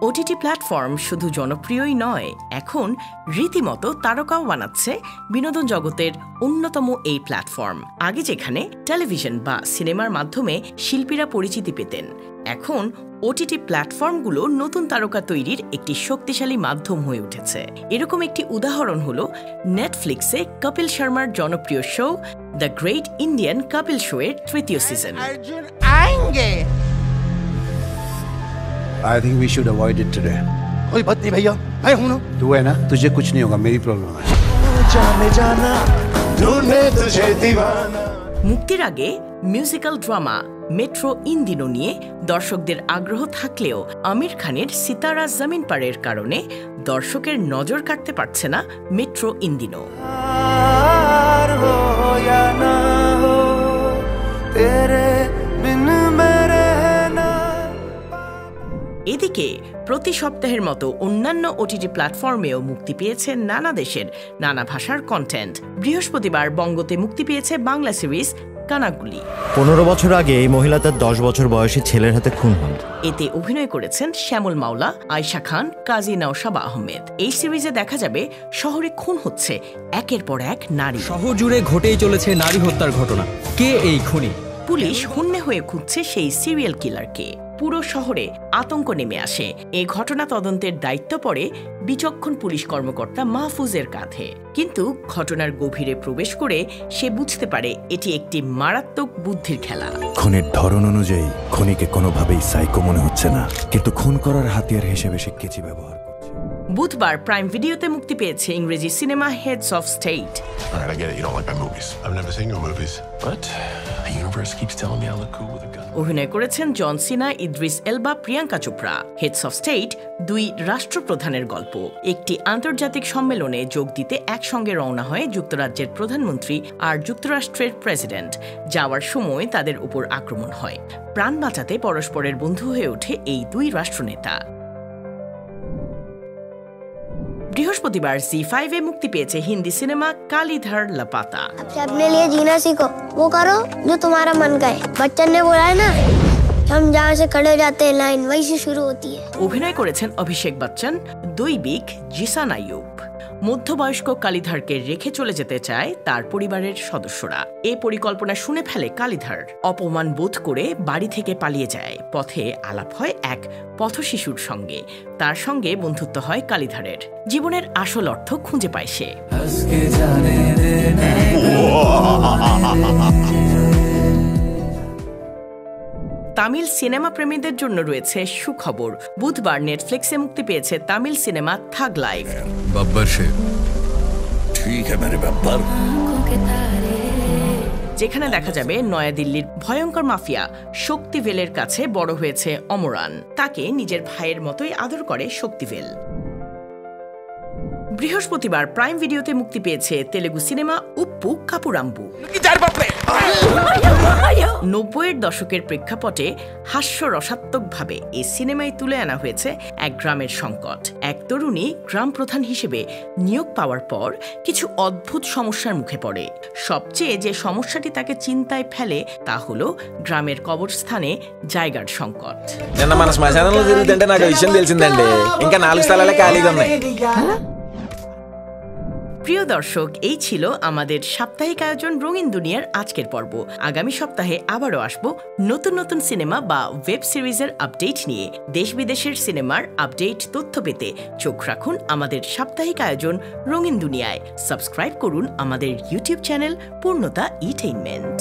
OTT platform শুধু জনপ্রিয়ই নয়, এখন রীতিমতো তারকাও বানাচ্ছে বিনোদন জগতের অন্যতম এই প্ল্যাটফর্ম। আগে যেখানে টেলিভিশন বা সিনেমার মাধ্যমে শিল্পীরা পরিচিতি পেতেন, এখন ওটিটি প্ল্যাটফর্মগুলো নতুন তারকা তৈরির একটি শক্তিশালী মাধ্যম হয়ে উঠেছে। এরকম একটি উদাহরণ হল নেটফ্লিক্সে কপিল শর্মার জনপ্রিয় show the great Indian Kapil show এর তৃতীয় season. I think we should avoid it today. कोई बात नहीं भैया, मैं हूं ना। तू है ना, तुझे कुछ नहीं होगा, मेरी प्रॉब्लम है। जाने जाना ढूंढने तुझे दीवाना। মুক্তির আগে মিউজিক্যাল ড্রামা মেট্রো ইন দিনো নিয়ে দর্শকদের আগ্রহ থাকলেও আমির খানের সিতারা জমিন পারের কারণে দর্শকের নজর কাটতে পারছে না মেট্রো ইন দিনো। এদিকে প্রতি সপ্তাহের মতো অন্যান্য ওটিটি প্ল্যাটফর্মেও মুক্তি পেয়েছে নানা দেশের নানা ভাষার কন্টেন্ট। বৃহস্পতিবার বঙ্গতে মুক্তি পেয়েছে বাংলা সিরিজ কানাগুলি। 15 বছর আগে এই মহিলা তার 10 বছর বয়সী ছেলের হাতে খুন হন। এতে অভিনয় করেছেন শ্যামল মাওলা, আয়শা খান, কাজী নওশাবা আহমেদ। এই সিরিজে দেখা যাবে শহরে খুন হচ্ছে একের পর এক নারী। শহর জুড়ে ঘটেই চলেছে নারী হত্যার ঘটনা। কে এই খুনি? পুলিশ হন্যে হয়ে খুঁজছে সেই সিরিয়াল কিলারকে। পুরো শহরে আতঙ্ক নেমে আসে। এই ঘটনা তদন্তের দায়িত্ব পড়ে বিচক্ষণ পুলিশ কর্মকর্তা মাহফুজের কাঁধে। কিন্তু ঘটনার গভীরে প্রবেশ করে সে বুঝতে পারে এটি একটি মারাত্মক বুদ্ধির খেলা। খুনের ধরন অনুযায়ী খুনিকে কোনোভাবেই সাইকো মনে হচ্ছে না, কিন্তু খুন করার হাতিয়ার হিসেবে সে কেচি ব্যবহার করছে। বুধবার প্রাইম ভিডিওতে মুক্তি পেয়েছে ইংরেজি সিনেমা হেডস অফ স্টেট। অভিনয় করেছেন John Cena, Idris Elba, Priyanka Chopra. Heads of state দুই রাষ্ট্রপ্রধানের গল্প। একটি আন্তর্জাতিক সম্মেলনে যোগ দিতে একসঙ্গে রওনা হয় যুক্তরাজ্যের প্রধানমন্ত্রী আর যুক্তরাষ্ট্রের প্রেসিডেন্ট। যাওয়ার সময় তাদের উপর আক্রমণ হয়। প্রাণ বাঁচাতে পরস্পরের বন্ধু হয়ে ওঠে এই দুই রাষ্ট্রনেতা। বৃহস্পতিবার জি5-এ মুক্তি পেয়েছে হিন্দি সিনেমা কালিধার লাপাতা। अपने लिए जीना सीखो, वो करो जो तुम्हारा मन का है। बच्चन ने बोला है ना, हम जहाँ से खड़े हो जाते हैं लाइन वहीं से शुरू होती है। অভিনয় করেছেন অভিষেক বচ্চন, দৈবিক, জিসান আইয়ুব। মধ্যবয়স্ক কালিধারকে রেখে চলে যেতে চায় তার পরিবারের সদস্যরা। এই পরিকল্পনা শুনে ফেলে কালিধার। অপমান বোধ করে বাড়ি থেকে পালিয়ে যায়। পথে আলাপ হয় এক পথশিশুর সঙ্গে। তার সঙ্গে বন্ধুত্ব হয় কালিধারের। জীবনের আসল অর্থ খুঁজে পায় সে। তামিল সিনেমা প্রেমীদের জন্য রয়েছে সুখবর। বুধবার নেটফ্লিক্সে মুক্তি পেয়েছে তামিল সিনেমা থাগ লাইফ। যেখানে দেখা যাবে নয়াদিল্লির ভয়ঙ্কর মাফিয়া শক্তিভেলের কাছে বড় হয়েছে অমরান। তাকে নিজের ভাইয়ের মতোই আদর করে শক্তিভেল। বৃহস্পতিবার প্রাইম ভিডিওতে মুক্তি পেয়েছে তেলেগু সিনেমা উপ্পু কাপুরাম্বু। 90-এর দশকের প্রেক্ষাপটে হাস্যরসাত্মকভাবে এই সিনেমায় তুলে আনা হয়েছে এক গ্রামের সংকট। এক তরুণী গ্রাম প্রধান হিসেবে নিয়োগ পাওয়ার পর কিছু অদ্ভুত সমস্যার মুখে পড়ে। সবচেয়ে যে সমস্যাটি তাকে চিন্তায় ফেলে তা হলো গ্রামের কবরস্থানে জায়গার সংকট। প্রিয় দর্শক, এই ছিল আমাদের সাপ্তাহিক আয়োজন রঙিন দুনিয়ার আজকের পর্ব। আগামী সপ্তাহে আবারও আসবো নতুন নতুন সিনেমা বা ওয়েব সিরিজের আপডেট নিয়ে। দেশ বিদেশের সিনেমার আপডেট তথ্য পেতে চোখ রাখুন আমাদের সাপ্তাহিক আয়োজন রঙিন দুনিয়ায়। সাবস্ক্রাইব করুন আমাদের ইউটিউব চ্যানেল পূর্ণতা এন্টারটেইনমেন্ট।